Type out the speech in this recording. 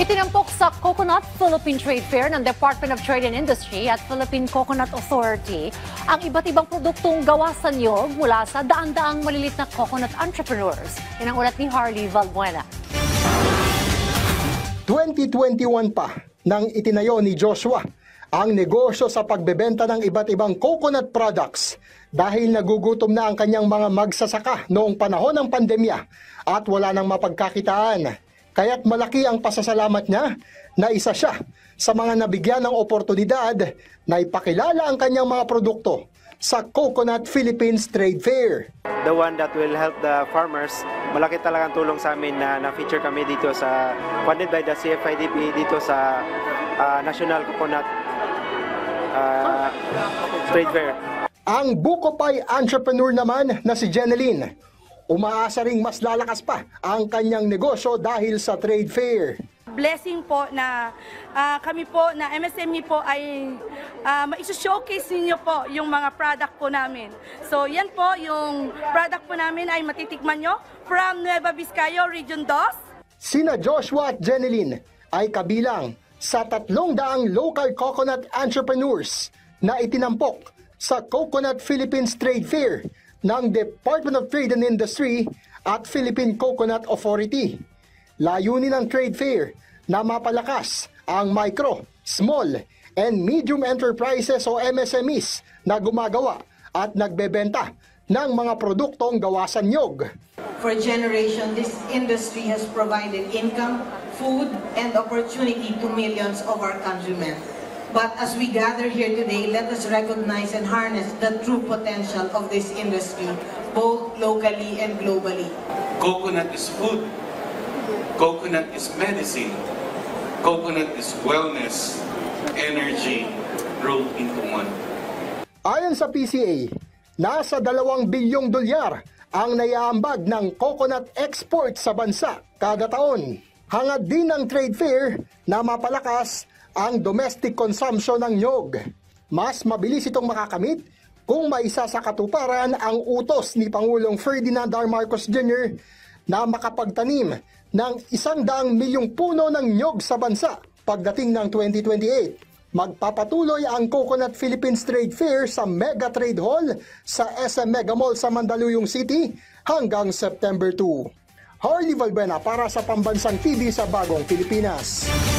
Itinampok sa Coconut Philippine Trade Fair ng Department of Trade and Industry at Philippine Coconut Authority ang iba't ibang produktong gawa sa niyog mula sa daan-daang malilit na coconut entrepreneurs. Yan ang ulat ni Harley Valbuena. 2021 pa nang itinayo ni Joshua ang negosyo sa pagbebenta ng iba't ibang coconut products dahil nagugutom na ang kanyang mga magsasaka noong panahon ng pandemya at wala nang mapagkakitaan. Kaya't malaki ang pasasalamat niya na isa siya sa mga nabigyan ng oportunidad na ipakilala ang kanyang mga produkto sa Coconut Philippines Trade Fair. The one that will help the farmers, malaki talagang tulong sa amin na na-feature kami dito sa funded by the CFIDP dito sa National Coconut Trade Fair. Ang buko pie entrepreneur naman na si Jeneline, umaasa ring mas lalakas pa ang kanyang negosyo dahil sa trade fair. Blessing po na kami po na MSME po ay ma-showcase ninyo po yung mga product po namin. So yan po yung product po namin ay matitikman nyo from Nueva Vizcaya, Region 2. Sina Joshua at Jeneline ay kabilang sa 300 local coconut entrepreneurs na itinampok sa Coconut Philippines Trade Fair ng Department of Trade and Industry at Philippine Coconut Authority. Layunin ng trade fair na mapalakas ang micro, small, and medium enterprises o MSMEs na gumagawa at nagbebenta ng mga produktong gawa sa niyog. For generations, this industry has provided income, food, and opportunity to millions of our countrymen. But as we gather here today, let us recognize and harness the true potential of this industry, both locally and globally. Coconut is food. Coconut is medicine. Coconut is wellness, energy, rolled into one. Ayon sa PCA, nasa 2 bilyong dolyar ang naiaambag ng coconut export sa bansa kada taon. Hangad din ng trade fair na mapalakas ang domestic consumption ng niyog. Mas mabilis itong makakamit kung maisa sa katuparan ang utos ni Pangulong Ferdinand R. Marcos Jr. na makapagtanim ng 100 milyong puno ng niyog sa bansa pagdating ng 2028. Magpapatuloy ang Coconut Philippines Trade Fair sa Mega Trade Hall sa SM Mega Mall sa Mandaluyong City hanggang September 2. Harley Valbuena para sa Pambansang TV sa Bagong Pilipinas.